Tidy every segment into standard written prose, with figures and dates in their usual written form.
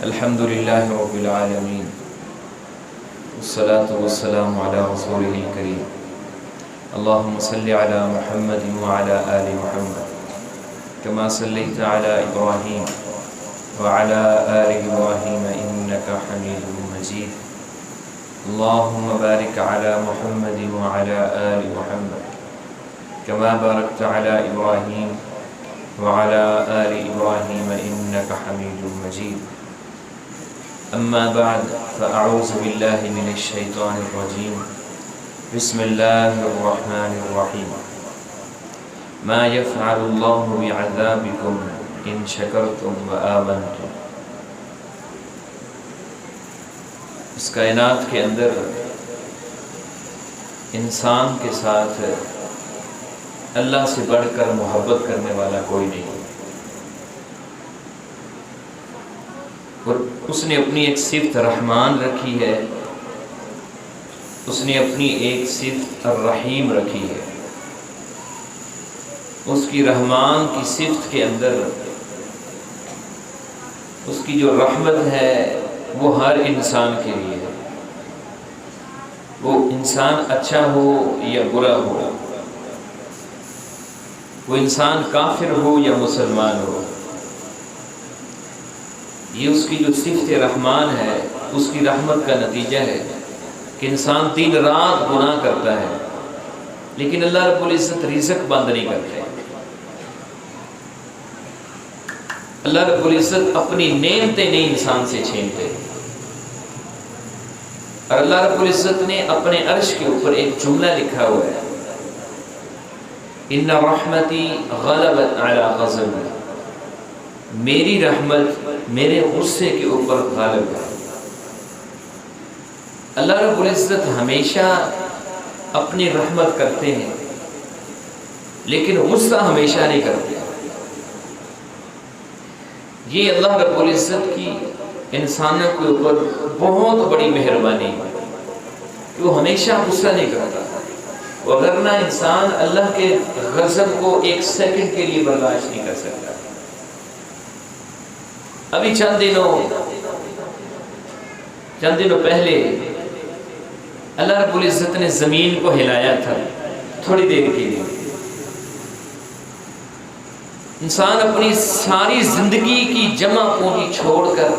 الحمد لله رب العالمين والصلاة والسلام على رسوله الكريم اللهم صل على محمد وعلى آل محمد كما صليت على إبراهيم وعلى آل إبراهيم إنك حميد مجيد اللهم بارك على محمد وعلى آل محمد كما باركت على إبراهيم وعلى آل إبراهيم إنك حميد مجيد أما بعد فأعوذ بالله من الشيطان الرجيم بسم الله الرحمن الرحيم ما يفعل الله بعذابكم إن شكرتم وآمنتم۔ اس کائنات کے اندر انسان کے ساتھ اللہ سے بڑھ کر محبت کرنے والا کوئی نہیں، اور اس نے اپنی ایک صفت رحمان رکھی ہے، اس نے اپنی ایک صفت الرحیم رکھی ہے۔ اس کی رحمان کی صفت کے اندر اس کی جو رحمت ہے وہ ہر انسان کے لیے ہے، وہ انسان اچھا ہو یا برا ہو، وہ انسان کافر ہو یا مسلمان ہو، یہ اس کی جو صفت رحمان ہے اس کی رحمت کا نتیجہ ہے کہ انسان دن رات گناہ کرتا ہے لیکن اللہ رب العزت رزق بند نہیں کرتے۔ اللہ رب العزت اپنی نعمتیں نہیں انسان سے چھینتے، اور اللہ رب العزت نے اپنے عرش کے اوپر ایک جملہ لکھا ہوا ہے، ان رحمتی غلبت علی غضبی، میری رحمت میرے غصے کے اوپر غالب ہے۔ اللہ رب العزت ہمیشہ اپنی رحمت کرتے ہیں لیکن غصہ ہمیشہ نہیں کرتے۔ یہ اللہ رب العزت کی انسانوں کے اوپر بہت بڑی مہربانی ہے کہ وہ ہمیشہ غصہ نہیں کرتا، وگرنہ انسان اللہ کے غضب کو ایک سیکنڈ کے لیے برداشت نہیں کر سکتا۔ ابھی چند دنوں پہلے اللہ رب العزت نے زمین کو ہلایا تھا تھوڑی دیر کے لیے۔ انسان اپنی ساری زندگی کی جمع پونجی چھوڑ کر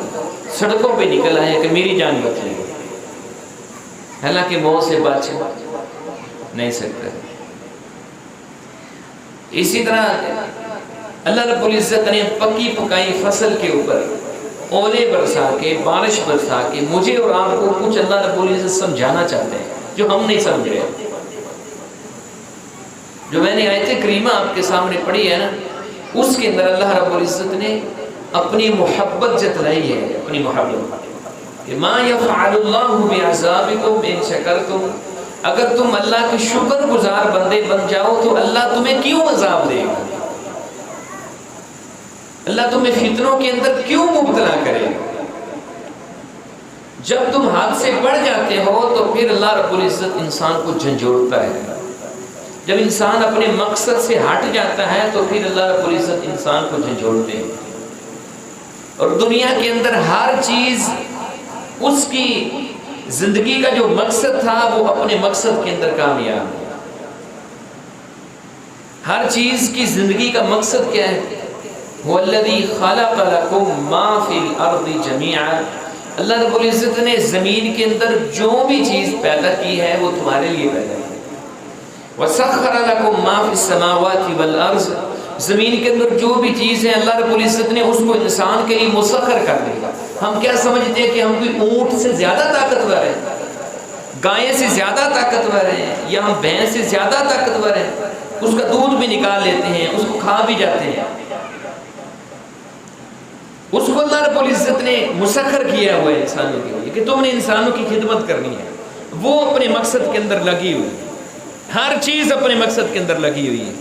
سڑکوں پہ نکل آیا کہ میری جان بچے، حالانکہ موت سے بچ نہیں سکتا۔ اسی طرح اللہ رب العزت نے پکی پکائی فصل کے اوپر اولے برسا کے، بارش برسا کے مجھے اور آپ کو کچھ اللہ رب العزت سمجھانا چاہتے ہیں جو ہم نہیں سمجھ رہے۔ جو میں نے آیت کریمہ آپ کے سامنے پڑھی ہے نا، اس کے اندر اللہ رب العزت نے اپنی محبت جتلائی ہے، اپنی محبت کہ ما یفعل اللہ بعذابکم ان شکرتم، اگر تم اللہ کے شکر گزار بندے بن جاؤ تو اللہ تمہیں کیوں عذاب دے گا، اللہ تمہیں فتنوں کے اندر کیوں مبتلا کرے گا۔ جب تم حد سے بڑھ جاتے ہو تو پھر اللہ رب العزت انسان کو جھنجھوڑتا ہے، جب انسان اپنے مقصد سے ہٹ جاتا ہے تو پھر اللہ رب العزت انسان کو جھنجھوڑتے ہیں، اور دنیا کے اندر ہر چیز اس کی زندگی کا جو مقصد تھا وہ اپنے مقصد کے اندر کامیاب ہے۔ ہر چیز کی زندگی کا مقصد کیا ہے؟ وَالَّذِي خَلَقَ لَكُم مَّا فِي الْأَرْضِ جَمِيعًا، اللہ رب العزت نے زمین کے اندر جو بھی چیز پیدا کی ہے وہ تمہارے لیے پیدا کی۔ وَسَخَّرَ لَكُم مَّا فِي السَّمَاوَاتِ وَالْأَرْضِ، زمین کے اندر جو بھی چیز ہے اللہ رب العزت نے اس کو انسان کے لیے مسخر کر دیا۔ ہم کیا سمجھتے ہیں کہ ہم کوئی اونٹ سے زیادہ طاقتور ہیں، گائے سے زیادہ طاقتور ہیں، یا ہم بھینس سے زیادہ طاقتور ہیں، اس کا دودھ بھی نکال لیتے ہیں، اس کو کھا بھی جاتے ہیں۔ اس کو اللہ رب العزت نے مسخر کیا ہوا ہے انسانوں کے لیے کہ تم نے انسانوں کی خدمت کرنی ہے۔ وہ اپنے مقصد کے اندر لگی ہوئی ہے، ہر چیز اپنے مقصد کے اندر لگی ہوئی ہے،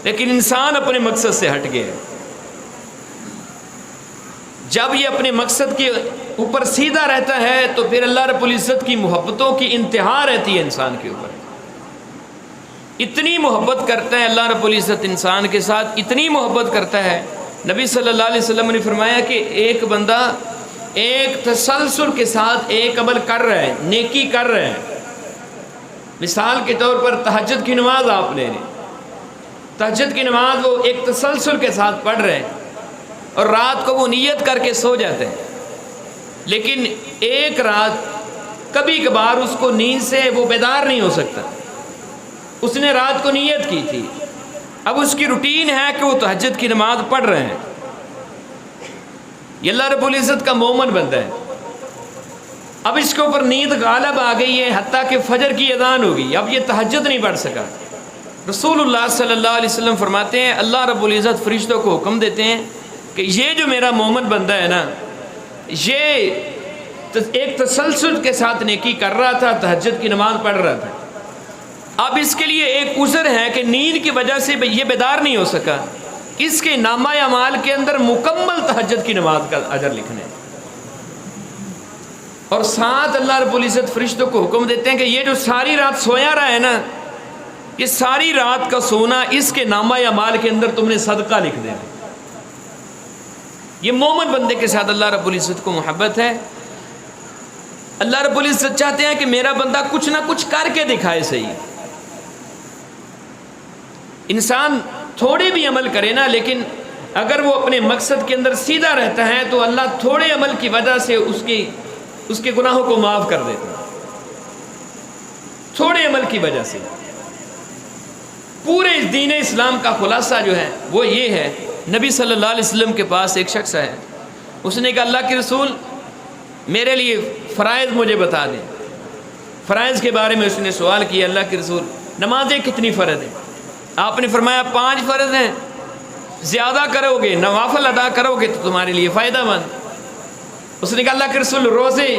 لیکن انسان اپنے مقصد سے ہٹ گیا۔ جب یہ اپنے مقصد کے اوپر سیدھا رہتا ہے تو پھر اللہ رب العزت کی محبتوں کی انتہا رہتی ہے انسان کے اوپر۔ اتنی محبت کرتا ہے اللہ رب العزت انسان کے ساتھ، اتنی محبت کرتا ہے، نبی صلی اللہ علیہ وسلم نے فرمایا کہ ایک بندہ ایک تسلسل کے ساتھ ایک عمل کر رہے ہیں، نیکی کر رہے ہیں. مثال کے طور پر تہجد کی نماز آپ لے لیں. تہجد کی نماز وہ ایک تسلسل کے ساتھ پڑھ رہے ہیں اور رات کو وہ نیت کر کے سو جاتے ہیں، لیکن ایک رات کبھی کبھار اس کو نیند سے وہ بیدار نہیں ہو سکتا. اس نے رات کو نیت کی تھی، اب اس کی روٹین ہے کہ وہ تہجد کی نماز پڑھ رہے ہیں. یہ اللہ رب العزت کا مومن بندہ ہے. اب اس کے اوپر نیند غالب آ گئی ہے، حتیٰ کہ فجر کی اذان ہوگی، اب یہ تہجد نہیں پڑھ سکا. رسول اللہ صلی اللہ علیہ وسلم فرماتے ہیں اللہ رب العزت فرشتوں کو حکم دیتے ہیں کہ یہ جو میرا مومن بندہ ہے نا، یہ ایک تسلسل کے ساتھ نیکی کر رہا تھا، تہجد کی نماز پڑھ رہا تھا. اب اس کے لیے ایک عذر ہے کہ نیند کی وجہ سے یہ بیدار نہیں ہو سکا. اس کے نامہ اعمال کے اندر مکمل تہجد کی نماز کا اجر لکھنے، اور ساتھ اللہ رب العزت فرشتوں کو حکم دیتے ہیں کہ یہ جو ساری رات سویا رہا ہے نا، یہ ساری رات کا سونا اس کے نامہ اعمال کے اندر تم نے صدقہ لکھ دینا. یہ مومن بندے کے ساتھ اللہ رب العزت کو محبت ہے. اللہ رب العزت چاہتے ہیں کہ میرا بندہ کچھ نہ کچھ کر کے دکھائے. صحیح انسان تھوڑے بھی عمل کرے نا، لیکن اگر وہ اپنے مقصد کے اندر سیدھا رہتا ہے تو اللہ تھوڑے عمل کی وجہ سے اس کے گناہوں کو معاف کر دیتا ہے. تھوڑے عمل کی وجہ سے. پورے دین اسلام کا خلاصہ جو ہے وہ یہ ہے. نبی صلی اللہ علیہ وسلم کے پاس ایک شخص ہے، اس نے کہا اللہ کے رسول میرے لیے فرائض مجھے بتا دیں. فرائض کے بارے میں اس نے سوال کیا، اللہ کے رسول نمازیں کتنی فرض ہیں؟ آپ نے فرمایا 5 فرض ہیں، زیادہ کرو گے نوافل ادا کرو گے تو تمہارے لیے فائدہ مند. اس نے کہا اللہ کے رسول روزے؟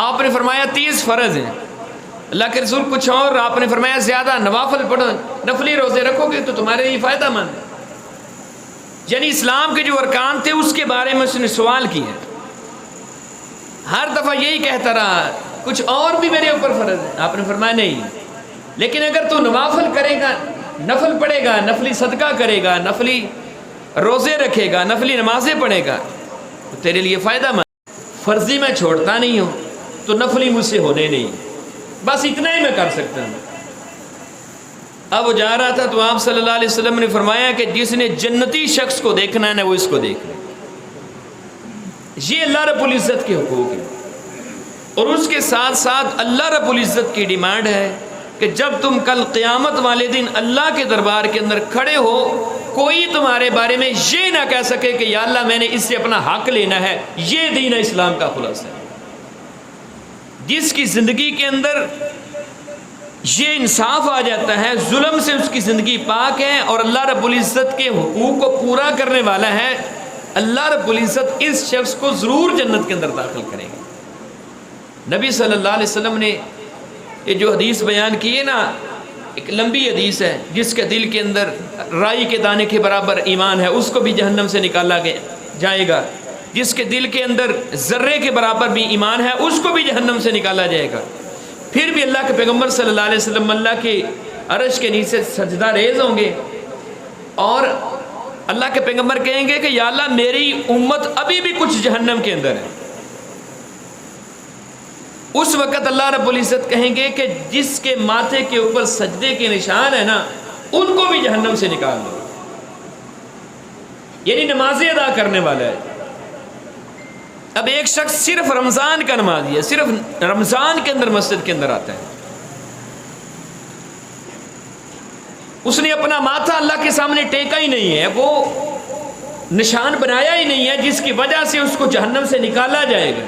آپ نے فرمایا 30 فرض ہیں. اللہ کے رسول کچھ اور؟ آپ نے فرمایا زیادہ نوافل پڑھو، نفلی روزے رکھو گے تو تمہارے لیے فائدہ مند. یعنی اسلام کے جو ارکان تھے اس کے بارے میں اس نے سوال کیا. ہر دفعہ یہی کہتا رہا کچھ اور بھی میرے اوپر فرض ہے. آپ نے فرمایا نہیں، لیکن اگر تو نوافل کرے گا، نفل پڑھے گا، نفلی صدقہ کرے گا، نفلی روزے رکھے گا، نفلی نمازیں پڑھے گا تو تیرے لیے فائدہ مند. فرضی میں چھوڑتا نہیں ہوں تو نفلی مجھ سے ہونے نہیں، بس اتنا ہی میں کر سکتا ہوں. اب وہ جا رہا تھا تو آپ صلی اللہ علیہ وسلم نے فرمایا کہ جس نے جنتی شخص کو دیکھنا ہے نا وہ اس کو دیکھ لے. یہ اللہ رب العزت کے حقوق ہیں. اور اس کے ساتھ ساتھ اللہ رب العزت کی ڈیمانڈ ہے کہ جب تم کل قیامت والے دن اللہ کے دربار کے اندر کھڑے ہو، کوئی تمہارے بارے میں یہ نہ کہہ سکے کہ یا اللہ میں نے اس سے اپنا حق لینا ہے. یہ دین اسلام کا خلاصہ ہے. جس کی زندگی کے اندر یہ انصاف آ جاتا ہے، ظلم سے اس کی زندگی پاک ہے اور اللہ رب العزت کے حقوق کو پورا کرنے والا ہے، اللہ رب العزت اس شخص کو ضرور جنت کے اندر داخل کریں گے. نبی صلی اللہ علیہ وسلم نے یہ جو حدیث بیان کی ہے نا، ایک لمبی حدیث ہے، جس کے دل کے اندر رائی کے دانے کے برابر ایمان ہے اس کو بھی جہنم سے نکالا جائے گا. جس کے دل کے اندر ذرے کے برابر بھی ایمان ہے اس کو بھی جہنم سے نکالا جائے گا. پھر بھی اللہ کے پیغمبر صلی اللہ علیہ وسلم اللہ کے عرش کے نیچے سجدہ ریز ہوں گے اور اللہ کے پیغمبر کہیں گے کہ یا اللہ میری امت ابھی بھی کچھ جہنم کے اندر ہے. اس وقت اللہ رب العزت کہیں گے کہ جس کے ماتھے کے اوپر سجدے کے نشان ہے نا ان کو بھی جہنم سے نکال دو. یعنی نمازیں ادا کرنے والا ہے. اب ایک شخص صرف رمضان کا نمازی ہے، صرف رمضان کے اندر مسجد کے اندر آتا ہے، اس نے اپنا ماتھا اللہ کے سامنے ٹیکا ہی نہیں ہے، وہ نشان بنایا ہی نہیں ہے جس کی وجہ سے اس کو جہنم سے نکالا جائے گا.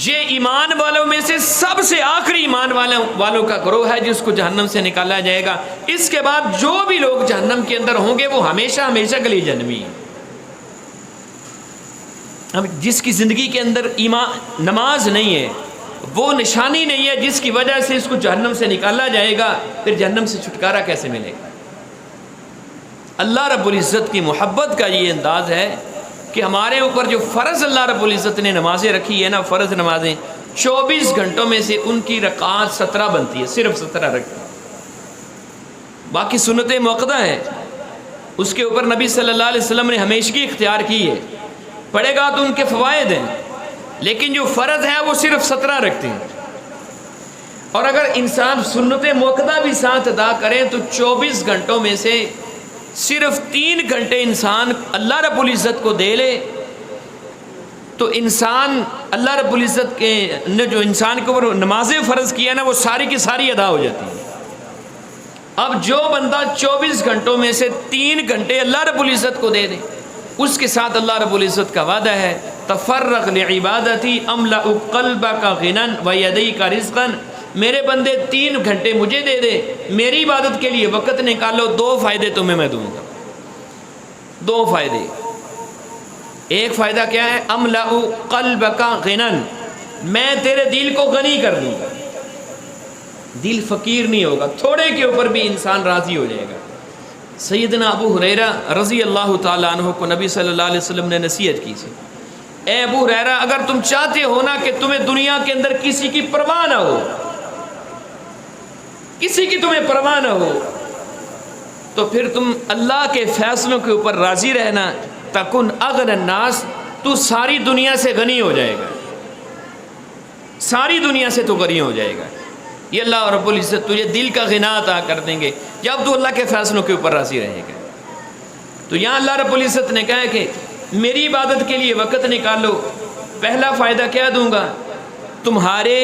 یہ ایمان والوں میں سے سب سے آخری ایمان والوں کا گروہ ہے جس کو جہنم سے نکالا جائے گا. اس کے بعد جو بھی لوگ جہنم کے اندر ہوں گے وہ ہمیشہ ہمیشہ کے لیے جہنمی ہیں. اب جس کی زندگی کے اندر ایمان نماز نہیں ہے، وہ نشانی نہیں ہے جس کی وجہ سے اس کو جہنم سے نکالا جائے گا، پھر جہنم سے چھٹکارا کیسے ملے گا؟ اللہ رب العزت کی محبت کا یہ انداز ہے کہ ہمارے اوپر جو فرض اللہ رب العزت نے نمازیں رکھی ہے نا، فرض نمازیں 24 گھنٹوں میں سے ان کی رکعات 17 بنتی ہے، صرف 17 رکعت. باقی سنتیں موقدہ ہیں، اس کے اوپر نبی صلی اللہ علیہ وسلم نے ہمیشگی اختیار کی ہے. پڑھے گا تو ان کے فوائد ہیں، لیکن جو فرض ہے وہ صرف 17 رکھتے ہیں۔ اور اگر انسان سنت موقدہ بھی ساتھ ادا کریں تو 24 گھنٹوں میں سے صرف 3 گھنٹے انسان اللہ رب العزت کو دے لے تو انسان اللہ رب العزت کے نے جو انسان کے اوپر نمازیں فرض کیا نا وہ ساری کی ساری ادا ہو جاتی ہیں۔ اب جو بندہ 24 گھنٹوں میں سے 3 گھنٹے اللہ رب العزت کو دے دے، اس کے ساتھ اللہ رب العزت کا وعدہ ہے تفرغ لعبادتی املأ قلبک غنى ویدیک رزقا، میرے بندے 3 گھنٹے مجھے دے دے، میری عبادت کے لیے وقت نکالو، 2 فائدے تمہیں میں دوں گا۔ 2 فائدے، ایک فائدہ کیا ہے؟ املأ قلبک غنى، میں تیرے دل کو غنی کر دوں گا، دل فقیر نہیں ہوگا، تھوڑے کے اوپر بھی انسان راضی ہو جائے گا۔ سیدنا ابو ہریرہ رضی اللہ تعالیٰ عنہ کو نبی صلی اللہ علیہ وسلم نے نصیحت کی تھی، اے ابو ہریرہ اگر تم چاہتے ہو نا کہ تمہیں دنیا کے اندر کسی کی پرواہ نہ ہو، کسی کی تمہیں پرواہ نہ ہو، تو پھر تم اللہ کے فیصلوں کے اوپر راضی رہنا، تکن اغنى الناس، تو ساری دنیا سے غنی ہو جائے گا، ساری دنیا سے تو غنی ہو جائے گا۔ یہ اللہ رب العزت تجھے دل کا غنا عطا کر دیں گے جب تو اللہ کے فیصلوں کے اوپر راضی رہے گا۔ تو یہاں اللہ رب العزت نے کہا کہ میری عبادت کے لیے وقت نکالو، پہلا فائدہ کیا دوں گا؟ تمہارے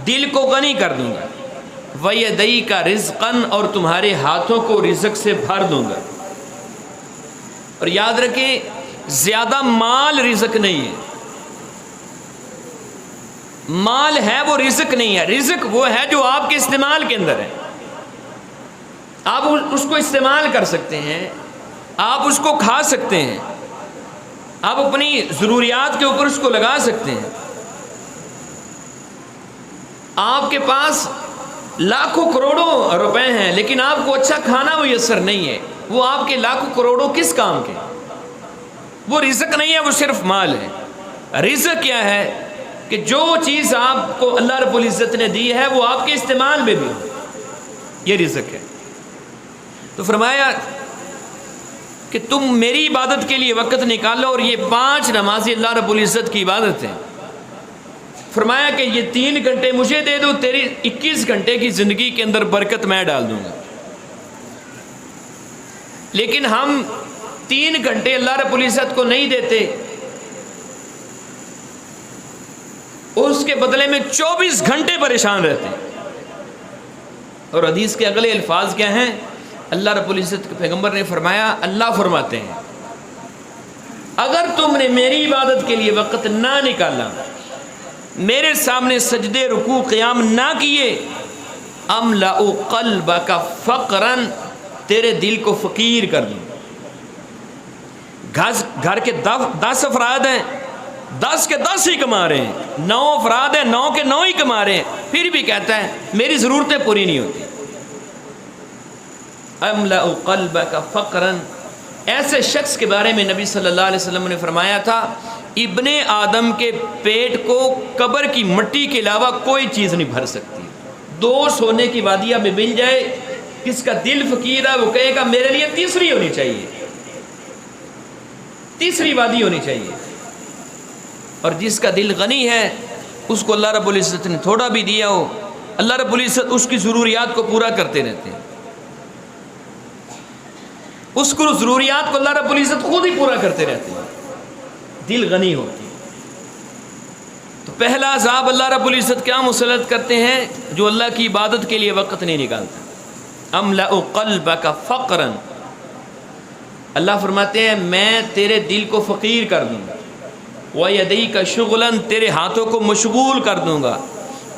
دل کو غنی کر دوں گا، وَيَدَيْكَ رِزْقًا، اور تمہارے ہاتھوں کو رزق سے بھر دوں گا۔ اور یاد رکھیں زیادہ مال رزق نہیں ہے، مال ہے وہ رزق نہیں ہے، رزق وہ ہے جو آپ کے استعمال کے اندر ہے، آپ اس کو استعمال کر سکتے ہیں، آپ اس کو کھا سکتے ہیں، آپ اپنی ضروریات کے اوپر اس کو لگا سکتے ہیں۔ آپ کے پاس لاکھوں کروڑوں روپے ہیں لیکن آپ کو اچھا کھانا میسر نہیں ہے، وہ آپ کے لاکھوں کروڑوں کس کام کے؟ وہ رزق نہیں ہے، وہ صرف مال ہے۔ رزق کیا ہے؟ کہ جو چیز آپ کو اللہ رب العزت نے دی ہے وہ آپ کے استعمال میں بھی ہو، یہ رزق ہے۔ تو فرمایا کہ تم میری عبادت کے لیے وقت نکالو، اور یہ 5 نمازیں اللہ رب العزت کی عبادت ہیں۔ فرمایا کہ یہ 3 گھنٹے مجھے دے دو، تیری 21 گھنٹے کی زندگی کے اندر برکت میں ڈال دوں گا۔ لیکن ہم 3 گھنٹے اللہ رب العزت کو نہیں دیتے، اس کے بدلے میں 24 گھنٹے پریشان رہتے ہیں۔ اور حدیث کے اگلے الفاظ کیا ہیں؟ اللہ رب العزت کے پیغمبر نے فرمایا، اللہ فرماتے ہیں اگر تم نے میری عبادت کے لیے وقت نہ نکالا، میرے سامنے سجدے رکوع قیام نہ کیے، املأ قلبک فقرا، تیرے دل کو فقیر کر دوں۔ گھر کے 10 افراد ہیں، 10 کے 10 ہی کما رہے ہیں، 9 افراد ہیں، 9 کے 9 ہی کما رہے ہیں، پھر بھی کہتا ہے میری ضرورتیں پوری نہیں ہوتی۔ املأ قلبک فقرا، ایسے شخص کے بارے میں نبی صلی اللہ علیہ وسلم نے فرمایا تھا ابن آدم کے پیٹ کو قبر کی مٹی کے علاوہ کوئی چیز نہیں بھر سکتی۔ 2 سونے کی وادیاں میں مل جائے، کس کا دل فقیر ہے وہ کہے گا میرے لیے تیسری ہونی چاہیے، تیسری وادی ہونی چاہیے۔ اور جس کا دل غنی ہے اس کو اللہ رب العزت نے تھوڑا بھی دیا ہو، اللہ رب العزت اس کی ضروریات کو پورا کرتے رہتے ہیں، اس کو ضروریات کو اللہ رب العزت خود ہی پورا کرتے رہتے ہیں، دل غنی ہوتی ہے۔ تو پہلا عذاب اللہ رب العزت کیا مسلط کرتے ہیں؟ جو اللہ کی عبادت کے لیے وقت نہیں نکالتا۔ املأ قلبک فقرا، اللہ فرماتے ہیں میں تیرے دل کو فقیر کر دوں گا، وَيَدَيْكَ شُغْلًا، تیرے ہاتھوں کو مشغول کر دوں گا،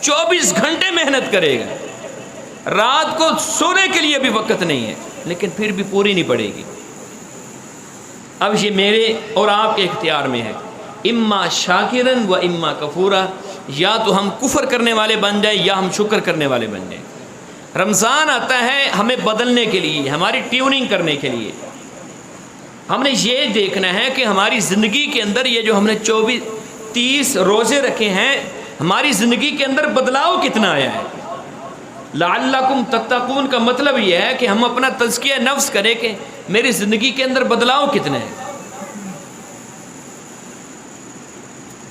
24 گھنٹے محنت کرے گا، رات کو سونے کے لیے بھی وقت نہیں ہے لیکن پھر بھی پوری نہیں پڑے گی۔ اب یہ میرے اور آپ کے اختیار میں ہے، اما شاکرن و اما کفورا، یا تو ہم کفر کرنے والے بن جائیں یا ہم شکر کرنے والے بن جائیں۔ رمضان آتا ہے ہمیں بدلنے کے لیے، ہماری ٹیوننگ کرنے کے لیے، ہم نے یہ دیکھنا ہے کہ ہماری زندگی کے اندر یہ جو ہم نے 30 روزے رکھے ہیں، ہماری زندگی کے اندر بدلاؤ کتنا آیا ہے۔ لعلکم تتقون کا مطلب یہ ہے کہ ہم اپنا تزکیہ نفس کریں کہ میری زندگی کے اندر بدلاؤ کتنے ہیں۔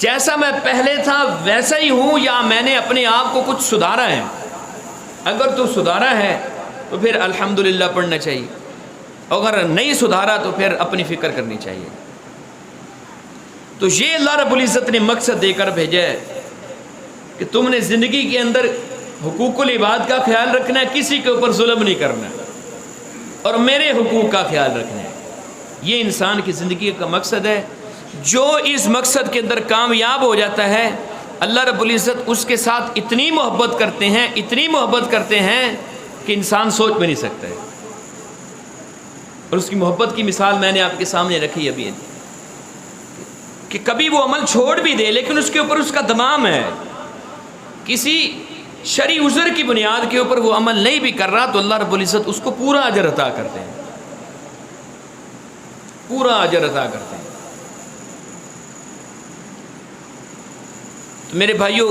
جیسا میں پہلے تھا ویسا ہی ہوں یا میں نے اپنے آپ کو کچھ سدھارا ہے؟ اگر تو سدھارا ہے تو پھر الحمدللہ پڑھنا چاہیے، اگر نہیں سدھارا تو پھر اپنی فکر کرنی چاہیے۔ تو یہ اللہ رب العزت نے مقصد دے کر بھیجا ہے کہ تم نے زندگی کے اندر حقوق العباد کا خیال رکھنا ہے، کسی کے اوپر ظلم نہیں کرنا اور میرے حقوق کا خیال رکھنا ہے۔ یہ انسان کی زندگی کا مقصد ہے۔ جو اس مقصد کے اندر کامیاب ہو جاتا ہے، اللہ رب العزت اس کے ساتھ اتنی محبت کرتے ہیں، اتنی محبت کرتے ہیں کہ انسان سوچ بھی نہیں سکتا ہے۔ اور اس کی محبت کی مثال میں نے آپ کے سامنے رکھی ابھی، کہ کبھی وہ عمل چھوڑ بھی دے لیکن اس کے اوپر اس کا دمام ہے، کسی شرعی عذر کی بنیاد کے اوپر وہ عمل نہیں بھی کر رہا تو اللہ رب العزت اس کو پورا اجر عطا کرتے ہیں، پورا اجر عطا کرتے ہیں۔ تو میرے بھائیوں،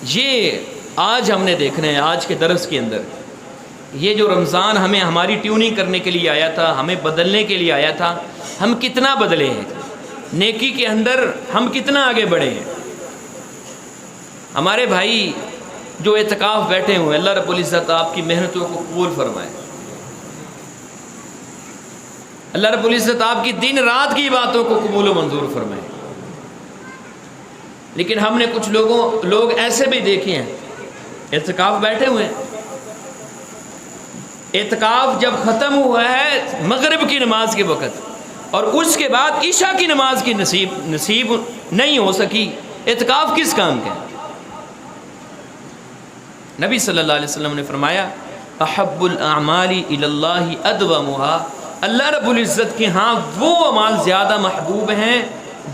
یہ آج ہم نے دیکھنا ہے، آج کے درس کے اندر یہ جو رمضان ہمیں ہماری ٹیوننگ کرنے کے لیے آیا تھا، ہمیں بدلنے کے لیے آیا تھا، ہم کتنا بدلے ہیں، نیکی کے اندر ہم کتنا آگے بڑھے ہیں۔ ہمارے بھائی جو اعتکاف بیٹھے ہوئے، اللہ رب العزت آپ کی محنتوں کو قبول فرمائے، اللہ رب العزت آپ کی دن رات کی باتوں کو قبول و منظور فرمائے۔ لیکن ہم نے کچھ لوگ ایسے بھی دیکھے ہیں اعتکاف بیٹھے ہوئے ہیں، اعتکاف جب ختم ہوا ہے مغرب کی نماز کے وقت اور اس کے بعد عشاء کی نماز کی نصیب نہیں ہو سکی، اعتکاف کس کام کا؟ نبی صلی اللہ علیہ وسلم نے فرمایا احب الاعمال الی اللہ ادومها، اللہ رب العزت کے ہاں وہ اعمال زیادہ محبوب ہیں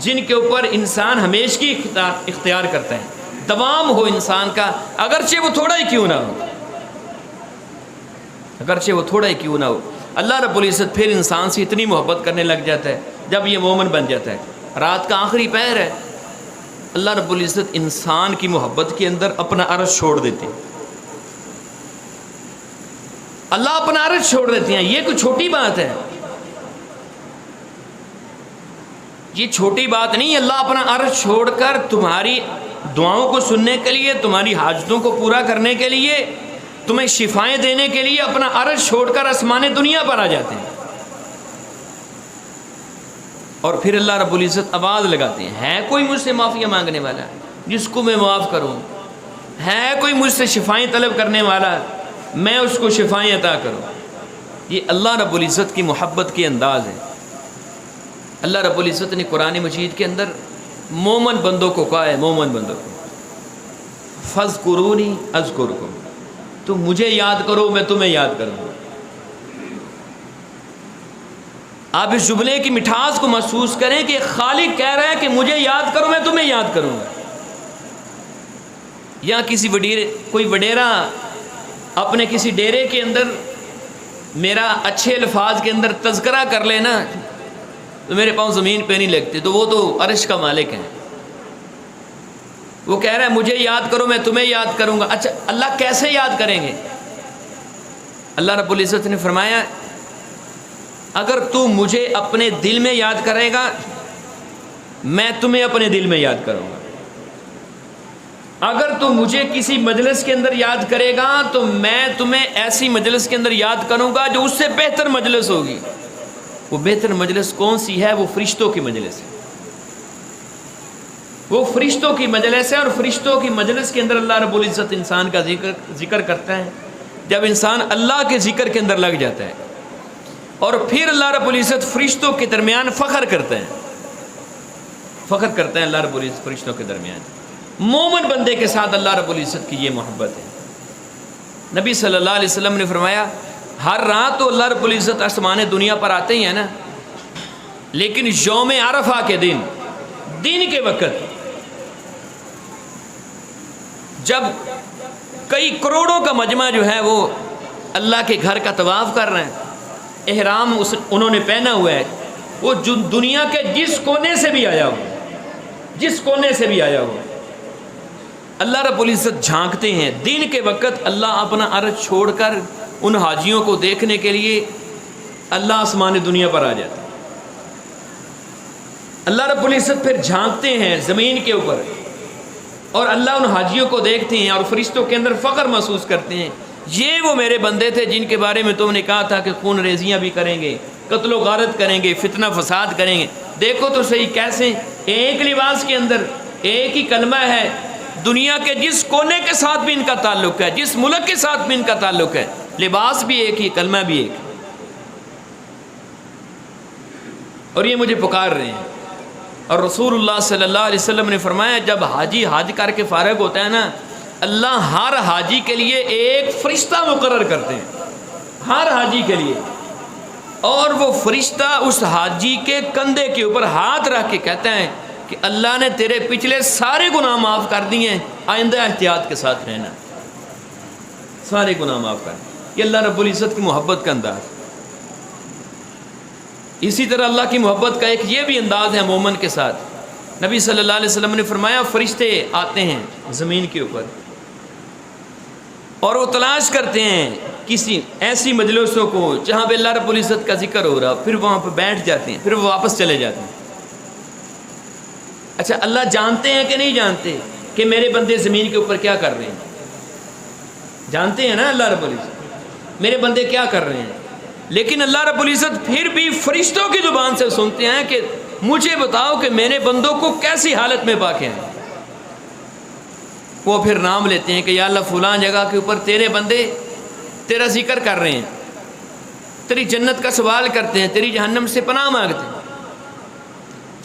جن کے اوپر انسان ہمیشگی اختیار کرتا ہے، دوام ہو انسان کا، اگرچہ وہ تھوڑا ہی کیوں نہ ہو، اگرچہ وہ تھوڑا ہی کیوں نہ ہو۔ اللہ رب العزت پھر انسان سے اتنی محبت کرنے لگ جاتا ہے جب یہ مومن بن جاتا ہے۔ رات کا آخری پہر ہے، اللہ رب العزت انسان کی محبت کے اندر اپنا عرش چھوڑ دیتے ہیں، اللہ اپنا عرش چھوڑ دیتے ہیں۔ یہ کوئی چھوٹی بات ہے، یہ چھوٹی بات نہیں۔ اللہ اپنا عرش چھوڑ کر تمہاری دعاؤں کو سننے کے لیے، تمہاری حاجتوں کو پورا کرنے کے لیے، تمہیں شفائیں دینے کے لیے اپنا عرش چھوڑ کر آسمان دنیا پر آ جاتے ہیں، اور پھر اللہ رب العزت آواز لگاتے ہیں، ہے کوئی مجھ سے معافی مانگنے والا جس کو میں معاف کروں؟ ہے کوئی مجھ سے شفائیں طلب کرنے والا میں اس کو شفائیں عطا کروں؟ یہ اللہ رب العزت کی محبت کے انداز ہے۔ اللہ رب العزت نے قرآن مجید کے اندر مومن بندوں کو کہا ہے، مومن بندوں کو فَاذْكُرُونِي أَذْكُرْكُمْ، تم مجھے یاد کرو میں تمہیں یاد کروں گا۔ آپ اس جملے کی مٹھاس کو محسوس کریں کہ خالق کہہ رہا ہے کہ مجھے یاد کرو میں تمہیں یاد کروں گا۔ یا کسی کوئی وڈیرا اپنے کسی ڈیرے کے اندر میرا اچھے الفاظ کے اندر تذکرہ کر لینا تو میرے پاؤں زمین پہ نہیں لگتے، تو وہ تو عرش کا مالک ہے، وہ کہہ رہا ہے مجھے یاد کرو میں تمہیں یاد کروں گا۔ اچھا اللہ کیسے یاد کریں گے؟ اللہ رب العزت نے فرمایا اگر تو مجھے اپنے دل میں یاد کرے گا میں تمہیں اپنے دل میں یاد کروں گا، اگر تو مجھے کسی مجلس کے اندر یاد کرے گا تو میں تمہیں ایسی مجلس کے اندر یاد کروں گا جو اس سے بہتر مجلس ہوگی۔ وہ بہتر مجلس کون سی ہے؟ وہ فرشتوں کی مجلس ہے، وہ فرشتوں کی مجلس ہے، اور فرشتوں کی مجلس کے اندر اللہ رب العزت انسان کا ذکر کرتا ہے۔ جب انسان اللہ کے ذکر کے اندر لگ جاتا ہے اور پھر اللہ رب العزت فرشتوں کے درمیان فخر کرتا ہے، فخر کرتا ہے اللہ رب العزت فرشتوں کے درمیان۔ مومن بندے کے ساتھ اللہ رب العزت کی یہ محبت ہے۔ نبی صلی اللہ علیہ وسلم نے فرمایا ہر رات تو اللہ رب العزت آسمان دنیا پر آتے ہی ہیں نا، لیکن یوم عرفہ کے دن کے وقت جب کئی کروڑوں کا مجمع جو ہے وہ اللہ کے گھر کا طواف کر رہے ہیں، احرام انہوں نے پہنا ہوا ہے، وہ دنیا کے جس کونے سے بھی آیا ہو، جس کونے سے بھی آیا ہو، اللہ رب العزت جھانکتے ہیں۔ دن کے وقت اللہ اپنا عرش چھوڑ کر ان حاجیوں کو دیکھنے کے لیے اللہ آسمان دنیا پر آ جاتا ہے۔ اللہ رب العزت پھر جھانکتے ہیں زمین کے اوپر اور اللہ ان حاجیوں کو دیکھتے ہیں اور فرشتوں کے اندر فخر محسوس کرتے ہیں، یہ وہ میرے بندے تھے جن کے بارے میں تم نے کہا تھا کہ خون ریزیاں بھی کریں گے، قتل و غارت کریں گے، فتنہ فساد کریں گے۔ دیکھو تو صحیح کیسے ایک لباس کے اندر ایک ہی کلمہ ہے، دنیا کے جس کونے کے ساتھ بھی ان کا تعلق ہے، جس ملک کے ساتھ بھی ان کا تعلق ہے، لباس بھی ایک ہی، کلمہ بھی ایک، اور یہ مجھے پکار رہے ہیں۔ اور رسول اللہ صلی اللہ علیہ وسلم نے فرمایا جب حاجی حج کر کے فارغ ہوتا ہے نا، اللہ ہر حاجی کے لیے ایک فرشتہ مقرر کرتے ہیں، ہر حاجی کے لیے، اور وہ فرشتہ اس حاجی کے کندھے کے اوپر ہاتھ رکھ کے کہتا ہے کہ اللہ نے تیرے پچھلے سارے گناہ معاف کر دیے ہیں، آئندہ احتیاط کے ساتھ رہنا، سارے گناہ معاف کر۔ یہ اللہ رب العزت کی محبت کا انداز۔ اسی طرح اللہ کی محبت کا ایک یہ بھی انداز ہے مومن کے ساتھ۔ نبی صلی اللہ علیہ وسلم نے فرمایا فرشتے آتے ہیں زمین کے اوپر اور وہ تلاش کرتے ہیں کسی ایسی مجلسوں کو جہاں پہ اللہ رب العزت کا ذکر ہو رہا، پھر وہاں پہ بیٹھ جاتے ہیں، پھر وہ واپس چلے جاتے ہیں۔ اچھا، اللہ جانتے ہیں کہ نہیں جانتے کہ میرے بندے زمین کے اوپر کیا کر رہے ہیں؟ جانتے ہیں نا اللہ رب العزت میرے بندے کیا کر رہے ہیں، لیکن اللہ رب العزت پھر بھی فرشتوں کی زبان سے سنتے ہیں کہ مجھے بتاؤ کہ میرے بندوں کو کیسی حالت میں واقع ہیں۔ وہ پھر نام لیتے ہیں کہ یا اللہ فلاں جگہ کے اوپر تیرے بندے تیرا ذکر کر رہے ہیں، تیری جنت کا سوال کرتے ہیں، تیری جہنم سے پناہ مانگتے ہیں۔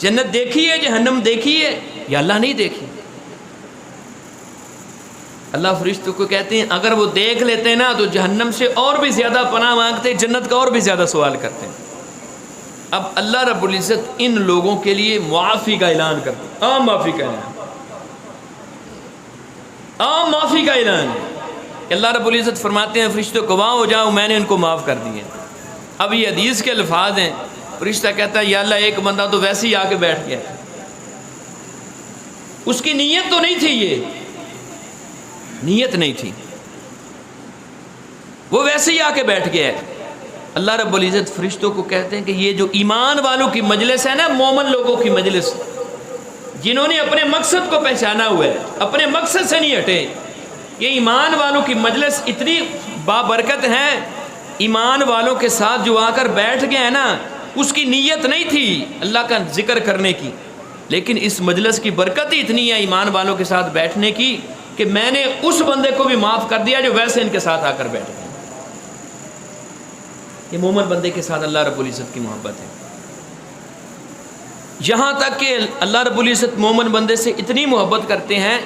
جنت دیکھی ہے، جہنم دیکھی ہے، یا اللہ نہیں دیکھی؟ اللہ فرشتوں کو کہتے ہیں اگر وہ دیکھ لیتے ہیں نا تو جہنم سے اور بھی زیادہ پناہ مانگتے، جنت کا اور بھی زیادہ سوال کرتے ہیں۔ اب اللہ رب العزت ان لوگوں کے لیے معافی کا اعلان کرتے ہیں، عام معافی کا اعلان، عام معافی کا اعلان۔ اللہ رب العزت فرماتے ہیں فرشتوں کو گواہ ہو جاؤ میں نے ان کو معاف کر دیے۔ اب یہ حدیث کے الفاظ ہیں، فرشتہ کہتا ہے یا اللہ ایک بندہ تو ویسے ہی آ کے بیٹھ گیا، اس کی نیت تو نہیں تھی، یہ نیت نہیں تھی، وہ ویسے ہی آ کے بیٹھ گیا ہے۔ اللہ رب العزت فرشتوں کو کہتے ہیں کہ یہ جو ایمان والوں کی مجلس ہے نا، مومن لوگوں کی مجلس، جنہوں نے اپنے مقصد کو پہچانا ہوا ہے، اپنے مقصد سے نہیں ہٹے، یہ ایمان والوں کی مجلس اتنی بابرکت ہے۔ ایمان والوں کے ساتھ جو آ کر بیٹھ گئے ہیں نا، اس کی نیت نہیں تھی اللہ کا ذکر کرنے کی، لیکن اس مجلس کی برکت ہی اتنی ہے ایمان والوں کے ساتھ بیٹھنے کی کہ میں نے اس بندے کو بھی معاف کر دیا جو ویسے ان کے ساتھ آ کر بیٹھ گئے۔ یہ مومن بندے کے ساتھ اللہ رب العزت کی محبت ہے، یہاں تک کہ اللہ رب العزت مومن بندے سے اتنی محبت کرتے ہیں،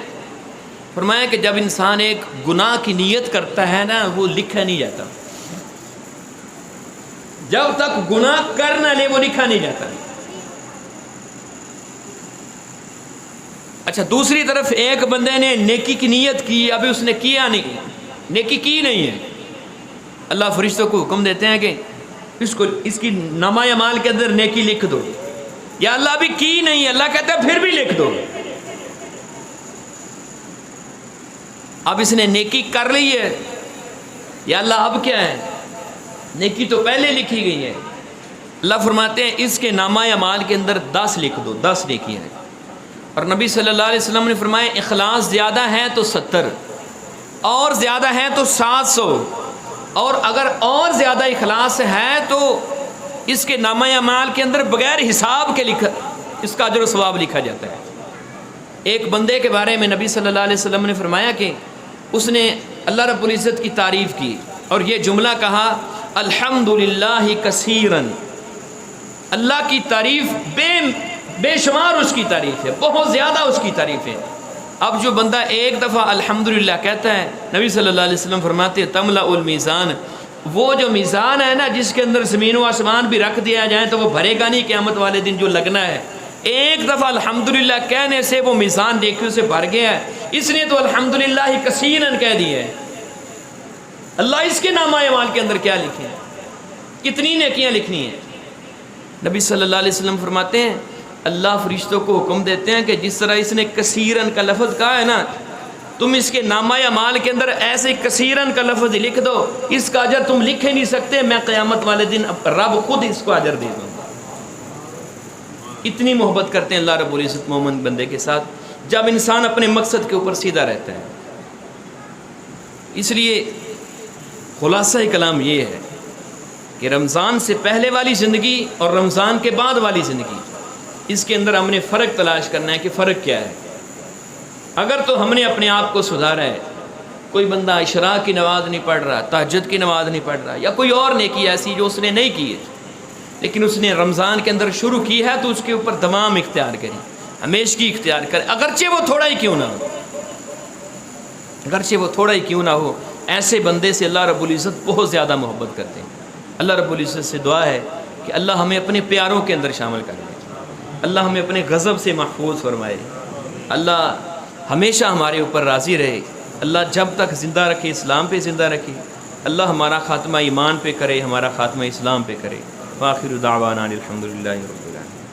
فرمایا کہ جب انسان ایک گناہ کی نیت کرتا ہے نا، وہ لکھا نہیں جاتا، جب تک گناہ کر نہ لے وہ لکھا نہیں جاتا۔ اچھا، دوسری طرف ایک بندے نے نیکی کی نیت کی، ابھی اس نے کیا نہیں، نیکی کی نہیں ہے، اللہ فرشتوں کو حکم دیتے ہیں کہ اس کی نامہ اعمال کے اندر نیکی لکھ دو، یا اللہ ابھی کی نہیں ہے، اللہ کہتا ہے پھر بھی لکھ دو۔ اب اس نے نیکی کر لی ہے، یا اللہ اب کیا ہے، نیکی تو پہلے لکھی گئی ہے۔ اللہ فرماتے ہیں اس کے نامہ اعمال کے اندر 10 لکھ دو، 10 نیکی ہے۔ اور نبی صلی اللہ علیہ وسلم نے فرمایا اخلاص زیادہ ہے تو 70، اور زیادہ ہے تو 700، اور اگر اور زیادہ اخلاص ہے تو اس کے نامہ اعمال کے اندر بغیر حساب کے اس کا اجر و ثواب لکھا جاتا ہے۔ ایک بندے کے بارے میں نبی صلی اللہ علیہ وسلم نے فرمایا کہ اس نے اللہ رب العزت کی تعریف کی اور یہ جملہ کہا الحمدللہ کثیراً، اللہ کی تعریف بے شمار اس کی تعریف ہے، بہت زیادہ اس کی تعریف ہے۔ اب جو بندہ ایک دفعہ الحمدللہ کہتا ہے، نبی صلی اللہ علیہ وسلم فرماتے ہیں تملأ المیزان، وہ جو میزان ہے نا جس کے اندر زمین و آسمان بھی رکھ دیا جائے تو وہ بھرے گا نہیں قیامت والے دن جو لگنا ہے، ایک دفعہ الحمدللہ کہنے سے وہ میزان نیکیوں سے بھر گیا ہے، اس نے تو الحمدللہ کثیراً کہہ دیا ہے۔ اللہ اس کے نامہ اعمال کے اندر کیا لکھے ہیں، کتنی نیکیاں لکھنی ہیں۔ نبی صلی اللہ علیہ وسلم فرماتے ہیں اللہ فرشتوں کو حکم دیتے ہیں کہ جس طرح اس نے کثیراً کا لفظ کہا ہے نا، تم اس کے نامہ اعمال کے اندر ایسے کثیراً کا لفظ لکھ دو، اس کا اجر تم لکھ ہی نہیں سکتے، میں قیامت والے دن رب خود اس کو اجر دے دوں گا۔ اتنی محبت کرتے ہیں اللہ رب العزت مومن بندے کے ساتھ جب انسان اپنے مقصد کے اوپر سیدھا رہتا ہے۔ اس لیے خلاصہ کلام یہ ہے کہ رمضان سے پہلے والی زندگی اور رمضان کے بعد والی زندگی، اس کے اندر ہم نے فرق تلاش کرنا ہے کہ فرق کیا ہے۔ اگر تو ہم نے اپنے آپ کو سدھارا ہے، کوئی بندہ اشراق کی نماز نہیں پڑھ رہا، تہجد کی نماز نہیں پڑھ رہا، یا کوئی اور نیکی ایسی جو اس نے نہیں کی ہے لیکن اس نے رمضان کے اندر شروع کی ہے، تو اس کے اوپر دوام اختیار کریں، ہمیشگی اختیار کریں، اگرچہ وہ تھوڑا ہی کیوں نہ ہو، اگرچہ وہ تھوڑا ہی کیوں نہ ہو۔ ایسے بندے سے اللہ رب العزت بہت زیادہ محبت کرتے ہیں۔ اللہ رب العزت سے دعا ہے کہ اللہ ہمیں اپنے پیاروں کے اندر شامل کر لے، اللہ ہمیں اپنے غضب سے محفوظ فرمائے، اللہ ہمیشہ ہمارے اوپر راضی رہے، اللہ جب تک زندہ رکھے اسلام پہ زندہ رکھے، اللہ ہمارا خاتمہ ایمان پہ کرے، ہمارا خاتمہ اسلام پہ کرے۔ وآخر دعوانا الحمدللہ رب العالمین۔